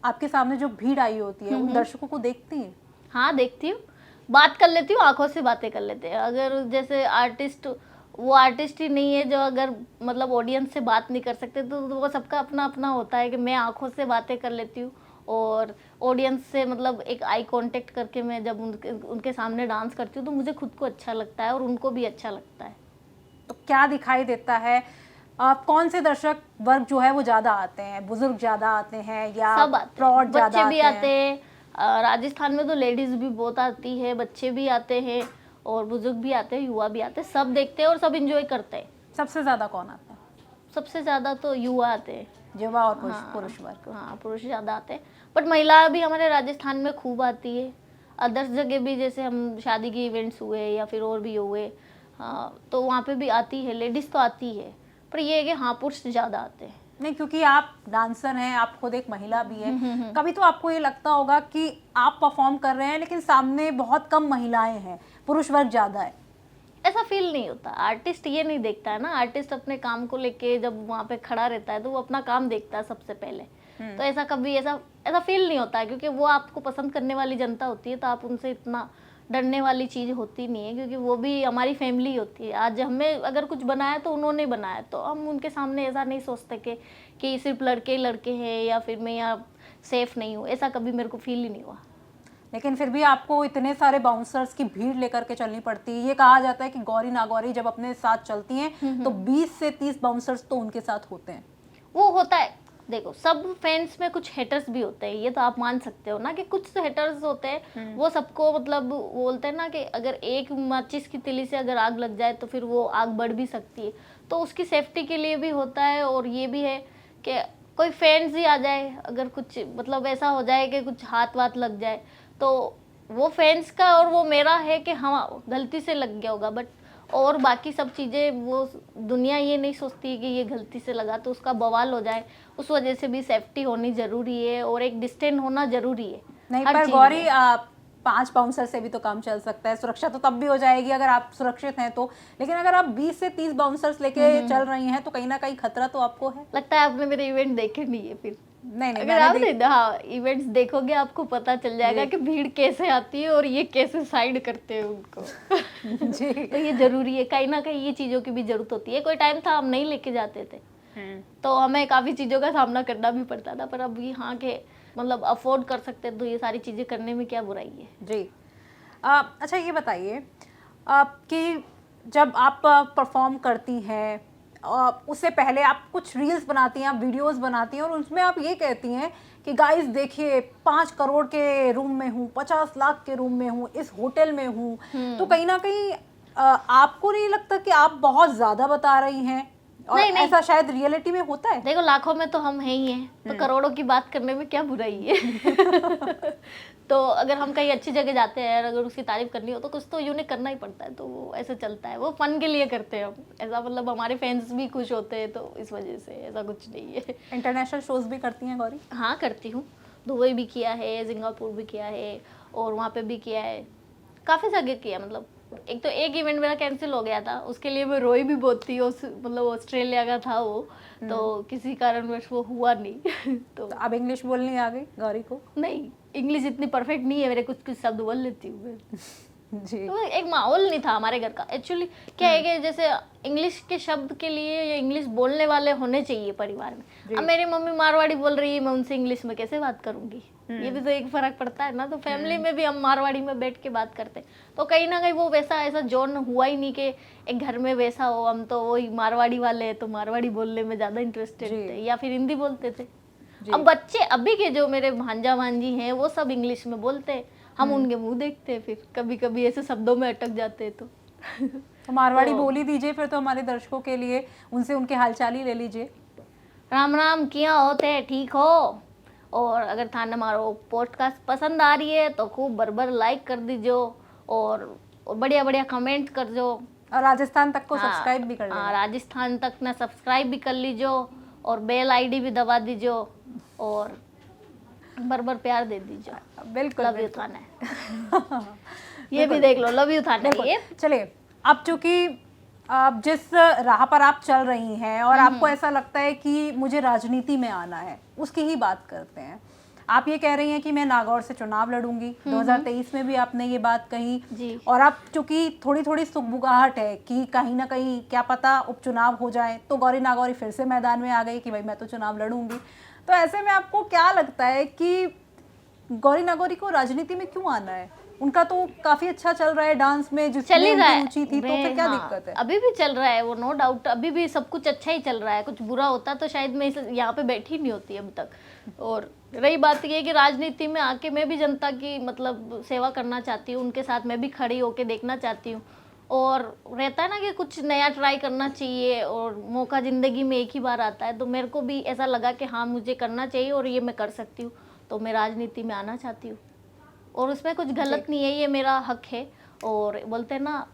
आपके सामने जो भीड़ आई होती है उन दर्शकों को देखती हैं? हाँ, देखती हूँ, बात कर लेती हूँ, आँखों से बातें कर लेते हैं। अगर जैसे आर्टिस्ट, वो आर्टिस्ट ही नहीं है जो अगर मतलब ऑडियंस से बात नहीं कर सकते, तो वो सबका अपना-अपना होता है कि मैं आँखों से बातें कर लेती हूँ और ऑडियंस से मतलब एक आई कांटेक्ट करके मैं जब उनके उनके सामने डांस करती हूँ, तो मुझे खुद को अच्छा लगता है और उनको भी अच्छा लगता है। तो क्या दिखाई देता है? कौन से दर्शक वर्ग जो है वो ज़्यादा आते हैं? बुजुर्ग ज़्यादा आते हैं या सब आते हैं, प्रौढ़ ज़्यादा बच्चे भी आते आते हैं? हैं। राजस्थान में तो लेडीज़ भी बहुत आती है, बच्चे भी आते हैं और बुजुर्ग भी आते हैं, युवा भी आते हैं, सब देखते हैं और सब एंजॉय करते हैं। सबसे ज़्यादा कौन आता है? सबसे ज़्यादा तो युवा आते हैं। युवा और पुरुष हाँ, पुरुष वर्ग। हाँ, पुरुष ज़्यादा आते हैं, बट महिला भी हमारे राजस्थान में खूब आती है। अदर्स जगह भी जैसे हम शादी के इवेंट्स हुए या फिर और भी हुए, हाँ, तो वहाँ पे भी आती है, लेडीज़ तो आती है, पर ये है कि हाँ, पुरुष ज़्यादा आते हैं। नहीं, क्योंकि आप डांसर हैं, आप खुद एक महिला भी हैं। कभी तो आपको ये लगता होगा कि आप परफॉर्म कर रहे हैं लेकिन सामने बहुत कम महिलाएं हैं, पुरुष वर्ग ज़्यादा है। ऐसा फील नहीं होता। आर्टिस्ट ये नहीं देखता है ना, आर्टिस्ट अपने काम को लेके जब वहाँ पे खड़ा रहता है तो वो अपना काम देखता है सबसे पहले। तो ऐसा कभी ऐसा ऐसा फील नहीं होता है, क्योंकि वो आपको पसंद करने वाली जनता होती है, तो आप उनसे इतना डरने वाली चीज़ होती नहीं है, क्योंकि वो भी हमारी फैमिली होती है। आज हमें अगर कुछ बनाया तो उन्होंने बनाया, तो हम उनके सामने ऐसा नहीं सोचते कि सिर्फ लड़के लड़के हैं या फिर मैं यहाँ सेफ नहीं हूँ। ऐसा कभी मेरे को फील ही नहीं हुआ। लेकिन फिर भी आपको इतने सारे बाउंसर्स की भीड़ लेकर के चलनी पड़ती है। ये कहा जाता है कि गौरी नागौरी जब अपने साथ चलती हैं तो 20 से 30 बाउंसर्स तो उनके साथ होते हैं। वो होता है, देखो सब फैंस में कुछ हेटर्स भी होते हैं, ये तो आप मान सकते हो ना कि कुछ हेटर्स होते हैं, वो सबको मतलब बोलते हैं ना कि अगर एक माचिस की तीली से अगर आग लग जाए तो फिर वो आग बढ़ भी सकती है, तो उसकी सेफ्टी के लिए भी होता है। और ये भी है कि कोई फैंस ही आ जाए, अगर कुछ मतलब ऐसा हो जाए कि कुछ हाथ वाथ लग जाए, तो वो फैंस का और वो मेरा है कि हाँ गलती से लग गया होगा, बट और बाकी सब चीज़ें वो दुनिया ये नहीं सोचती कि ये गलती से लगा तो उसका बवाल हो जाए। उस वजह से भी सेफ्टी होनी ज़रूरी है और एक डिस्टेंस होना ज़रूरी है। नहीं, हर पर चीज़ गौरी में। 5 बाउंसर से भी तो काम चल सकता है। सुरक्षा तो तब भी हो जाएगी अगर आप सुरक्षित हैं तो। लेकिन अगर आप 20 से 30 बाउंसर्स लेके चल रही हैं तो कहीं ना कहीं खतरा तो आपको है। लगता है आपने मेरे इवेंट देखे नहीं है फिर। नहीं नहीं, अगर आपने हाँ इवेंट्स देखोगे आपको पता चल जाएगा कि भीड़ कैसे आती है और ये कैसे साइड करते हैं उनको। जी। तो ये जरूरी है, कहीं ना कहीं ये चीज़ों की भी जरूरत होती है। कोई टाइम था हम नहीं लेके जाते थे, तो हमें काफ़ी चीज़ों का सामना करना भी पड़ता था, पर अब यहाँ के मतलब अफोर्ड कर सकते हैं तो ये सारी चीज़ें करने में क्या बुराई है। जी। अच्छा, ये बताइए कि जब आप परफॉर्म करती हैं, उससे पहले आप कुछ रील्स बनाती हैं, आप वीडियोस बनाती हैं और उसमें आप ये कहती हैं कि गाइस देखिए 5 करोड़ के रूम में हूँ, 50 लाख के रूम में हूँ, इस होटल में हूँ। तो कहीं ना कहीं आपको नहीं लगता कि आप बहुत ज़्यादा बता रही हैं? और नहीं, नहीं। ऐसा शायद रियलिटी में होता है। देखो, लाखों में तो हम हैं ही हैं, तो करोड़ों की बात करने में क्या बुराई है? तो अगर हम कहीं अच्छी जगह जाते हैं और अगर उसकी तारीफ करनी हो तो कुछ तो यूनिक करना ही पड़ता है, तो वो ऐसा चलता है, वो फन के लिए करते हैं हम ऐसा, मतलब हमारे फैंस भी खुश होते हैं, तो इस वजह से ऐसा कुछ नहीं है। इंटरनेशनल शोज भी करती हैं गौरी? हाँ, करती हूँ। दुबई भी किया है, सिंगापुर भी किया है और वहाँ पे भी किया है, काफ़ी जगह किया। मतलब एक तो एक इवेंट मेरा कैंसिल हो गया था, उसके लिए मैं रोई भी बहुत थी। मतलब ऑस्ट्रेलिया का था वो, तो किसी कारणवश वो हुआ नहीं। तो अब इंग्लिश बोलनी आ गई गौरी को? नहीं, इंग्लिश इतनी परफेक्ट नहीं है मेरे, कुछ कुछ शब्द बोल लेती हूँ मैं। जी। तो एक माहौल नहीं था हमारे घर का। एक्चुअली क्या है कि जैसे इंग्लिश के शब्द के लिए या इंग्लिश बोलने वाले होने चाहिए परिवार में। अब मेरी मम्मी मारवाड़ी बोल रही है, मैं उनसे इंग्लिश में कैसे बात करूंगी? ये भी तो एक फर्क पड़ता है ना। तो फैमिली में भी हम मारवाड़ी में बैठ के बात करते हैं, तो कहीं ना कहीं वो वैसा ऐसा जोन हुआ ही नहीं कि एक घर में वैसा हो। हम तो वही मारवाड़ी वाले हैं, तो मारवाड़ी बोलने में ज्यादा इंटरेस्टेड थे या फिर हिंदी बोलते थे। अब बच्चे अभी के जो मेरे भांजा भांजी हैं वो सब इंग्लिश में बोलते हैं, हम उनके मुंह देखते हैं, फिर कभी कभी ऐसे शब्दों में अटक जाते हैं। तो मारवाड़ी बोल ही दीजिए फिर तो हमारे दर्शकों के लिए, उनसे उनके हालचाल ही ले लीजिए। राम राम, किया होते, ठीक हो? और अगर थाने मारो पॉडकास्ट पसंद आ रही है तो खूब बरबर लाइक कर दीजिए और बढ़िया बढ़िया कमेंट कर दो। और राजस्थान तक को सब्सक्राइब भी कर लीजिए। हाँ, राजस्थान तक ना सब्सक्राइब भी कर लीजिए और बेल आईडी भी दबा दीजिए और बरबर प्यार दे दीजिए। बिल्कुल, लव यू थाने। ये भी देख लो, लव यू थाने। ये चलिए, अब चूंकि आप जिस राह पर आप चल रही हैं और आपको ऐसा लगता है कि मुझे राजनीति में आना है, उसकी ही बात करते हैं। आप ये कह रही हैं कि मैं नागौर से चुनाव लड़ूंगी। 2023 में भी आपने ये बात कही जी। और अब चूंकि थोड़ी थोड़ी सुगबुगाहट है कि कहीं ना कहीं क्या पता उपचुनाव हो जाए, तो गौरी नागौरी फिर से मैदान में आ गई कि भाई मैं तो चुनाव लड़ूंगी। तो ऐसे में आपको क्या लगता है कि गौरी नागौरी को राजनीति में क्यों आना है? उनका तो काफी अच्छा चल रहा है डांस में, जिसमें उनकी रुचि थी, तो फिर क्या दिक्कत है? अभी भी चल रहा है वो, नो डाउट, अभी भी सब कुछ अच्छा ही चल रहा है। कुछ बुरा होता तो शायद मैं यहाँ पे बैठी नहीं होती अब तक। और रही बात ये कि राजनीति में आके मैं भी जनता की मतलब सेवा करना चाहती हूँ, उनके साथ मैं भी खड़ी होके देखना चाहती हूँ। और रहता है ना कि कुछ नया ट्राई करना चाहिए और मौका ज़िंदगी में एक ही बार आता है, तो मेरे को भी ऐसा लगा कि हाँ मुझे करना चाहिए और ये मैं कर सकती हूँ, तो मैं राजनीति में आना चाहती हूँ। और उसमें कुछ गलत नहीं है, ये मेरा हक है। और बोलते हैं ना,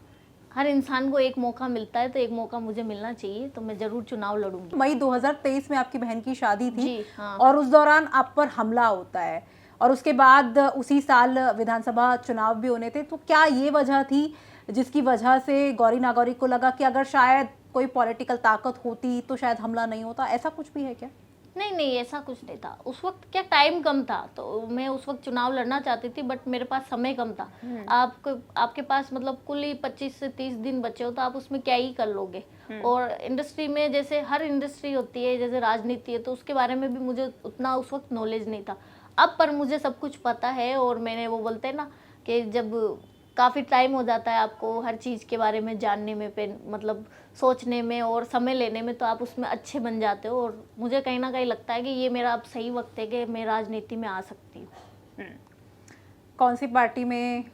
हर इंसान को एक मौका मिलता है, तो एक मौका मुझे मिलना चाहिए, तो मैं जरूर चुनाव लड़ूंगी। मई 2023 में आपकी बहन की शादी थी। जी, हाँ। और उस दौरान आप पर हमला होता है और उसके बाद उसी साल विधानसभा चुनाव भी होने थे। तो क्या ये वजह थी जिसकी वजह से गौरी नागौरी को लगा कि अगर शायद कोई पॉलिटिकल ताकत होती तो शायद हमला नहीं होता? ऐसा कुछ भी है क्या? नहीं नहीं, ऐसा कुछ नहीं था। उस वक्त क्या टाइम कम था, तो मैं उस वक्त चुनाव लड़ना चाहती थी, बट मेरे पास समय कम था। आपके पास मतलब कुल ही 25 से 30 दिन बचे हो, तो आप उसमें क्या ही कर लोगे। और इंडस्ट्री में जैसे हर इंडस्ट्री होती है, जैसे राजनीति है, तो उसके बारे में भी मुझे उतना उस वक्त नॉलेज नहीं था। अब पर मुझे सब कुछ पता है और मैंने, वो बोलते हैं ना कि जब काफ़ी टाइम हो जाता है आपको हर चीज़ के बारे में जानने में, मतलब सोचने में और समय लेने में, तो आप उसमें अच्छे बन जाते हो। और मुझे कहीं ना कहीं लगता है कि ये मेरा अब सही वक्त है कि मैं राजनीति में आ सकती हूँ। कौन सी पार्टी में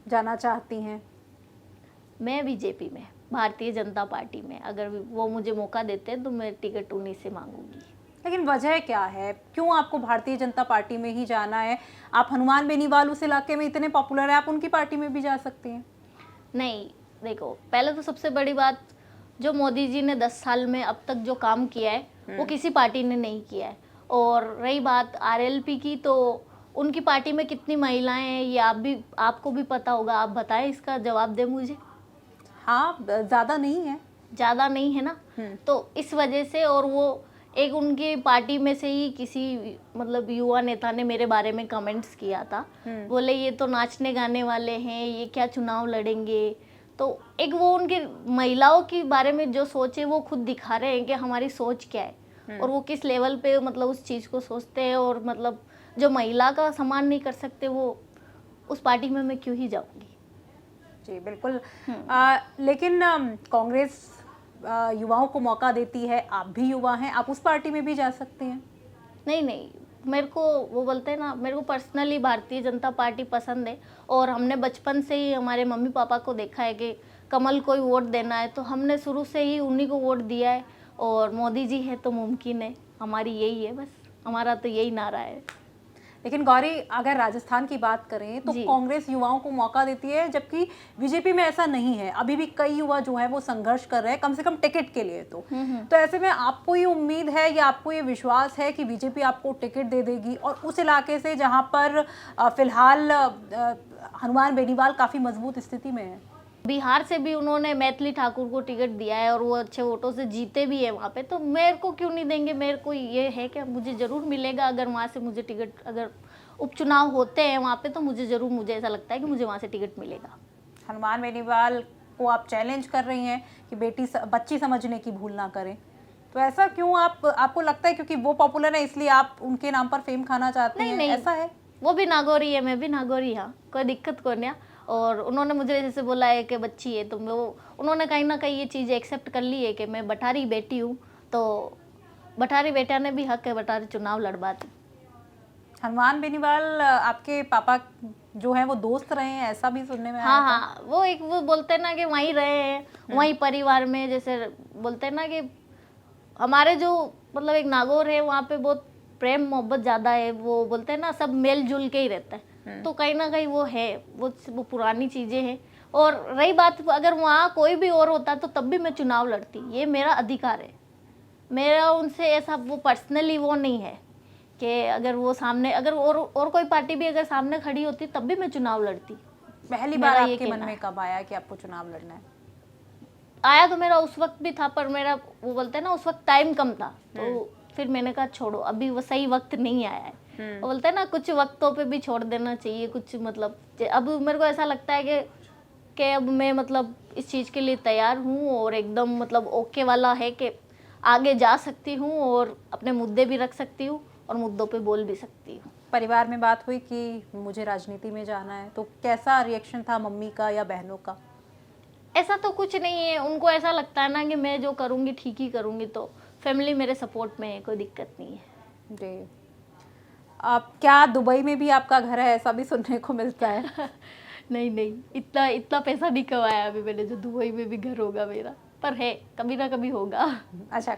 जाना चाहती हैं? मैं बीजेपी में, भारतीय जनता पार्टी में। अगर वो मुझे मौका देते हैं तो मैं टिकट उन्हीं से मांगूंगी। लेकिन वजह क्या है, क्यों आपको भारतीय जनता पार्टी में ही जाना है? आप हनुमान बेनीवाल उस इलाके में इतने पॉपुलर है, आप उनकी पार्टी में भी जा सकती हैं। नहीं, देखो, पहले तो सबसे बड़ी बात, जो मोदी जी ने 10 साल में अब तक जो काम किया है वो किसी पार्टी ने नहीं किया है। और रही बात आरएलपी की, तो उनकी पार्टी में कितनी महिलाएं हैं ये आपको भी पता होगा। आप बताएं, इसका जवाब दें मुझे। हाँ, ज़्यादा नहीं है। ज़्यादा नहीं है ना, तो इस वजह से। और वो एक उनकी पार्टी में से ही किसी मतलब युवा नेता ने मेरे बारे में कमेंट्स किया था, बोले ये तो नाचने गाने वाले हैं, ये क्या चुनाव लड़ेंगे। तो एक वो उनके महिलाओं के बारे में जो सोच है वो खुद दिखा रहे हैं कि हमारी सोच क्या है और वो किस लेवल पे मतलब उस चीज़ को सोचते हैं। और मतलब जो महिला का सम्मान नहीं कर सकते, वो उस पार्टी में मैं क्यों ही जाऊंगी। जी बिल्कुल। लेकिन कांग्रेस युवाओं को मौका देती है, आप भी युवा हैं, आप उस पार्टी में भी जा सकते हैं। नहीं नहीं, मेरे को वो बोलते हैं ना, मेरे को पर्सनली भारतीय जनता पार्टी पसंद है। और हमने बचपन से ही हमारे मम्मी पापा को देखा है कि कमल को ही वोट देना है, तो हमने शुरू से ही उन्हीं को वोट दिया है। और मोदी जी है तो मुमकिन है, हमारी यही है, बस हमारा तो यही नारा है। लेकिन गौरी, अगर राजस्थान की बात करें तो जी। कांग्रेस युवाओं को मौका देती है, जबकि बीजेपी में ऐसा नहीं है। अभी भी कई युवा जो है वो संघर्ष कर रहे हैं, कम से कम टिकट के लिए। तो ऐसे में आपको ये उम्मीद है या आपको ये विश्वास है कि बीजेपी आपको टिकट दे देगी, और उस इलाके से जहां पर फिलहाल हनुमान बेनीवाल काफ़ी मजबूत स्थिति में है? बिहार से भी उन्होंने मैथिली ठाकुर को टिकट दिया है और वो अच्छे वोटों से जीते भी है वहाँ पे, तो मेरे को क्यों नहीं देंगे। मेरे को ये है कि मुझे ज़रूर मिलेगा। अगर वहाँ से मुझे टिकट, अगर उपचुनाव होते हैं वहाँ पे, तो मुझे ऐसा लगता है कि मुझे वहाँ से टिकट मिलेगा। हनुमान बेनीवाल को आप चैलेंज कर रही हैं कि बच्ची समझने की भूल ना करें, तो ऐसा क्यों? आपको लगता है क्योंकि वो पॉपुलर है इसलिए आप उनके नाम पर फेम खाना चाहते हैं? नहीं, ऐसा है? वो भी नागौरी है, मैं भी नागौरी, हाँ, कोई दिक्कत को नहीं। और उन्होंने मुझे जैसे बोला है कि बच्ची है, तो उन्होंने कहीं ना कहीं ये चीज़ एक्सेप्ट कर ली है कि मैं बटारी बेटी हूँ, तो बटारी बेटा ने भी हक है बटारी चुनाव लड़वाती। हनुमान बेनीवाल आपके पापा जो है वो दोस्त रहे हैं, ऐसा भी सुनने में आया हाँ था। हाँ, वो बोलते हैं ना कि वहीं रहे हैं, वहीं परिवार में, जैसे बोलते हैं ना कि हमारे जो मतलब एक नागौर है, वहाँ पे बहुत प्रेम मोहब्बत ज़्यादा है। वो बोलते हैं ना सब मेल जुल के ही रहता है, तो कहीं ना कहीं वो है, वो पुरानी चीज़ें हैं। और रही बात, अगर वहाँ कोई भी और होता तो तब भी मैं चुनाव लड़ती, ये मेरा अधिकार है। मेरा उनसे ऐसा वो पर्सनली वो नहीं है कि अगर वो सामने, अगर और कोई पार्टी भी अगर सामने खड़ी होती तब भी मैं चुनाव लड़ती। पहली मेरा बार ये आपके मन कहना में है। कब आया कि आपको चुनाव लड़ना है? आया तो मेरा उस वक्त भी था, पर मेरा वो बोलते हैं ना उस वक्त टाइम कम था, तो फिर मैंने कहा छोड़ो, अभी वो सही वक्त नहीं आया है। वो बोलते हैं ना कुछ वक्तों पे भी छोड़ देना चाहिए कुछ, मतलब अब मेरे को ऐसा लगता है कि अब मैं मतलब इस चीज़ के लिए तैयार हूँ और एकदम मतलब ओके वाला है कि आगे जा सकती हूँ और अपने मुद्दे भी रख सकती हूँ और मुद्दों पे बोल भी सकती हूँ। परिवार में बात हुई कि मुझे राजनीति में जाना है, तो कैसा रिएक्शन था मम्मी का या बहनों का? ऐसा तो कुछ नहीं है, उनको ऐसा लगता है ना कि मैं जो करूँगी ठीक ही करूँगी, तो फैमिली मेरे सपोर्ट में है, कोई दिक्कत नहीं है। जी। आप क्या दुबई में भी आपका घर है, ऐसा भी सुनने को मिलता है? नहीं नहीं, इतना पैसा नहीं कमाया अभी मैंने जो दुबई में भी घर होगा मेरा, पर है, कभी ना कभी होगा। अच्छा।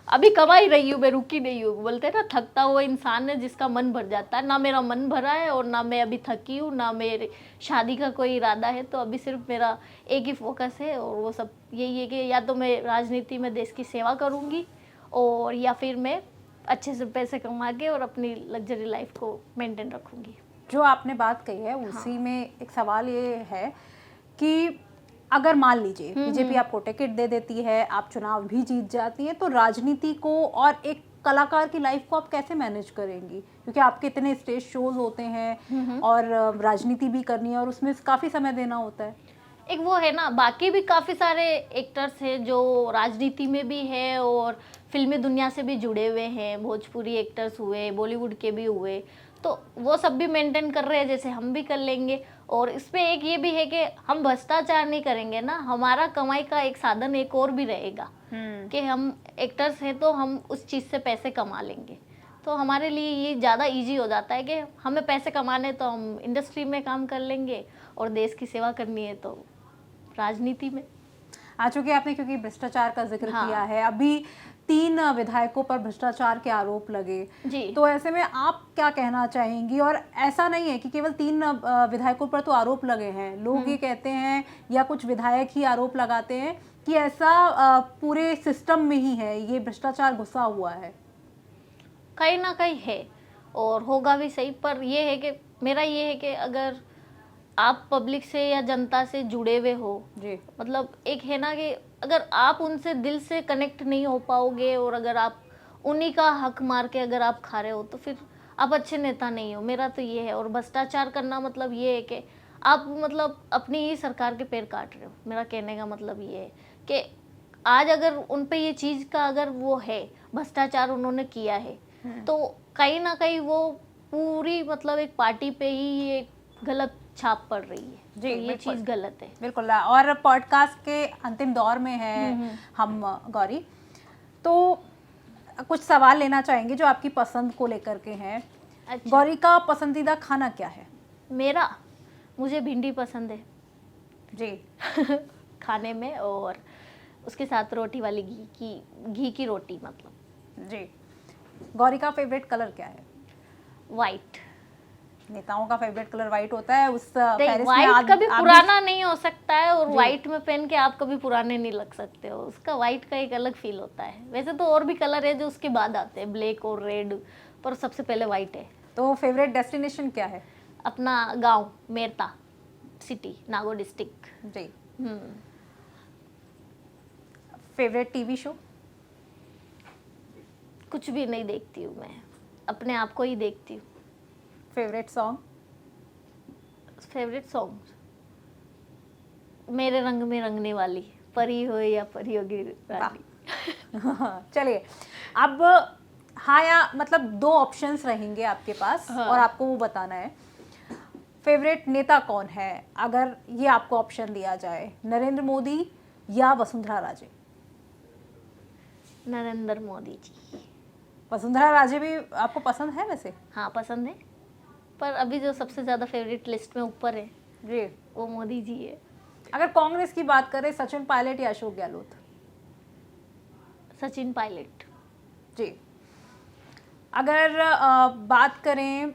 अभी कमा ही रही हूँ मैं, रुकी नहीं हूँ। बोलते हैं ना थकता हुआ इंसान है जिसका मन भर जाता है, ना मेरा मन भरा है और ना मैं अभी थकी हूँ, ना मेरे शादी का कोई इरादा है। तो अभी सिर्फ मेरा एक ही फोकस है और वो सब यही है कि या तो मैं राजनीति में देश की सेवा करूँगी और या फिर मैं अच्छे से पैसे कमा के और अपनी लग्जरी लाइफ को मेंटेन रखूँगी। जो आपने बात कही है उसी में एक सवाल ये है कि अगर मान लीजिए बीजेपी आपको टिकट दे देती है, आप चुनाव भी जीत जाती हैं, तो राजनीति को और एक कलाकार की लाइफ को आप कैसे मैनेज करेंगी? क्योंकि आपके इतने स्टेज शोज होते हैं और राजनीति भी करनी है और उसमें काफ़ी समय देना होता है। एक वो है ना, बाकी भी काफ़ी सारे एक्टर्स हैं जो राजनीति में भी है और फिल्मी दुनिया से भी जुड़े हुए हैं, भोजपुरी एक्टर्स हुए, बॉलीवुड के भी हुए, तो वो सब भी मेंटेन कर रहे हैं, जैसे हम भी कर लेंगे। और इसमें एक ये भी है कि हम भ्रष्टाचार नहीं करेंगे ना, हमारा कमाई का एक साधन एक और भी रहेगा कि हम एक्टर्स हैं तो हम उस चीज़ से पैसे कमा लेंगे। तो हमारे लिए ये ज़्यादा इजी हो जाता है कि हमें पैसे कमाने तो हम इंडस्ट्री में काम कर लेंगे और देश की सेवा करनी है तो राजनीति में। आ चुके आपने, क्योंकि भ्रष्टाचार का जिक्र हाँ। किया है, अभी 3 विधायकों पर भ्रष्टाचार के आरोप लगे जी। तो ऐसे में आप क्या कहना चाहेंगी? और ऐसा नहीं है कि केवल 3 विधायकों पर तो आरोप लगे हैं, लोग ये कहते हैं या कुछ विधायक ही आरोप लगाते हैं कि ऐसा पूरे सिस्टम में ही है, ये भ्रष्टाचार घुसा हुआ है। कहीं ना कहीं है और होगा भी सही, पर ये है कि मेरा ये है कि अगर आप पब्लिक से या जनता से जुड़े हुए हो, जी। मतलब एक है ना कि अगर आप उनसे दिल से कनेक्ट नहीं हो पाओगे और अगर आप उन्हीं का हक मार के अगर आप खा रहे हो तो फिर आप अच्छे नेता नहीं हो। मेरा तो ये है। और भ्रष्टाचार करना मतलब ये है कि आप मतलब अपनी ही सरकार के पैर काट रहे हो। मेरा कहने का मतलब ये है कि आज अगर उन पे ये चीज़ का अगर वो है, भ्रष्टाचार उन्होंने किया है, तो कहीं ना कहीं वो पूरी मतलब एक पार्टी पे ही ये गलत छाप पड़ रही है। जी, तो ये बिल्कुल। चीज़ गलत है। बिल्कुल। और पॉडकास्ट के अंतिम दौर में है हम गौरी, तो कुछ सवाल लेना चाहेंगे जो आपकी पसंद को लेकर के हैं। अच्छा, गौरी का पसंदीदा खाना क्या है? मेरा मुझे भिंडी पसंद है जी। खाने में, और उसके साथ रोटी वाली घी की रोटी, मतलब जी। गौरी का फेवरेट कलर क्या है? वाइट। नेताओं का फेवरेट कलर वाइट होता है। उस फहरिस्त में वाइट कभी आप भी- पुराना नहीं हो सकता है, और जी। वाइट में पहन के आप कभी पुराने नहीं लग सकते हो। उसका वाइट का एक अलग फील होता है। वैसे तो और भी कलर है जो उसके बाद आते हैं, ब्लैक और रेड, पर सबसे पहले वाइट है। तो फेवरेट डेस्टिनेशन क्या है? अपना गांव मेरता सिटी, नागौर डिस्ट्रिक्ट। जी। Favourite TV show? कुछ भी नहीं देखती हूँ मैं, अपने आप को ही देखती हूँ। Favourite song? फेवरेट सॉन्ग मेरे रंग में रंगने वाली, परी हो या परी होगी रानी। चलिए, अब हाँ या मतलब दो ऑप्शंस रहेंगे आपके पास, हाँ। और आपको वो बताना है फेवरेट नेता कौन है अगर ये आपको ऑप्शन दिया जाए, नरेंद्र मोदी या वसुंधरा राजे? नरेंद्र मोदी जी। वसुंधरा राजे भी आपको पसंद है वैसे? हाँ पसंद है, पर अभी जो सबसे ज़्यादा फेवरेट लिस्ट में ऊपर है जी। वो मोदी जी है। अगर कांग्रेस की बात करें, सचिन पायलट या अशोक गहलोत? सचिन पायलट। जी। अगर बात करें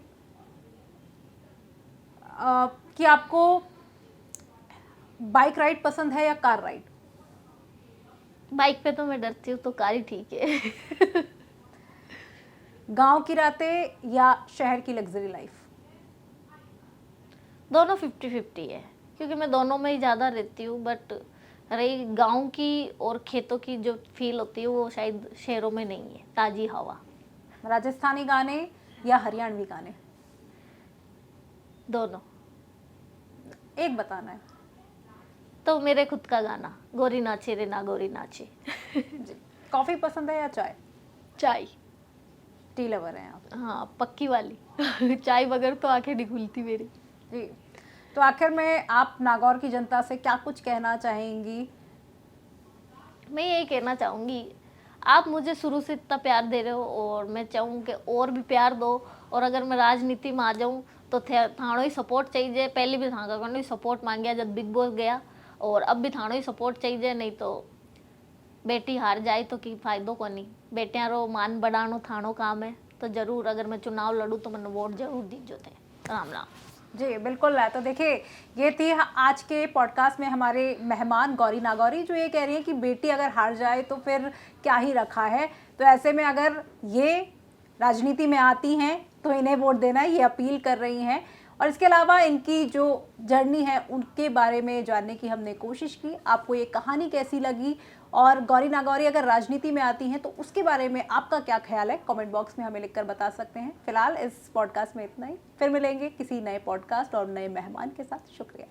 कि आपको बाइक राइड पसंद है या कार राइड? बाइक पे तो मैं डरती हूँ, तो कार ही ठीक है। गांव की रातें या शहर की लग्जरी लाइफ? दोनों 50-50 है, क्योंकि मैं दोनों में ही ज़्यादा रहती हूँ। बट रही गांव की और खेतों की जो फील होती है, वो शायद शहरों में नहीं है। ताज़ी हवा। राजस्थानी गाने या हरियाणवी गाने? दोनों। एक बताना है। तो मेरे खुद का गाना, गोरी नाचे रे ना गोरी नाचे। जी। कॉफी पसंद है या चाय? चाय। टी लवर हैं आप? हाँ पक्की वाली। चाय बगैर तो आंखें नहीं खुलती मेरी। जी। तो आखिर में आप नागौर की जनता से क्या कुछ कहना चाहेंगी? मैं यही कहना चाहूँगी, आप मुझे शुरू से इतना प्यार दे रहे हो, और मैं चाहूँ कि और भी प्यार दो। और अगर मैं राजनीति में आ जाऊँ तो थानों ही सपोर्ट चाहिए। पहले भी थानों ही सपोर्ट मांगे जब बिग बॉस गया, और अब भी थानों ही सपोर्ट चाहिए। नहीं तो बेटी हार जाए तो की फायदो को नहीं। बेटियां रो मान बढ़ानो थानों काम है। तो जरूर अगर मैं चुनाव लड़ूँ तो मैंने वोट जरूर दीजो थे। राम राम। जी बिल्कुल है। तो देखिए, ये थी आज के पॉडकास्ट में हमारे मेहमान गौरी नागौरी, जो ये कह रही है कि बेटी अगर हार जाए तो फिर क्या ही रखा है। तो ऐसे में अगर ये राजनीति में आती हैं तो इन्हें वोट देना, ये अपील कर रही हैं। और इसके अलावा इनकी जो जर्नी है उनके बारे में जानने की हमने कोशिश की। आपको ये कहानी कैसी लगी, और गौरी नागौरी अगर राजनीति में आती हैं तो उसके बारे में आपका क्या ख्याल है, कमेंट बॉक्स में हमें लिखकर बता सकते हैं। फिलहाल इस पॉडकास्ट में इतना ही, फिर मिलेंगे किसी नए पॉडकास्ट और नए मेहमान के साथ। शुक्रिया।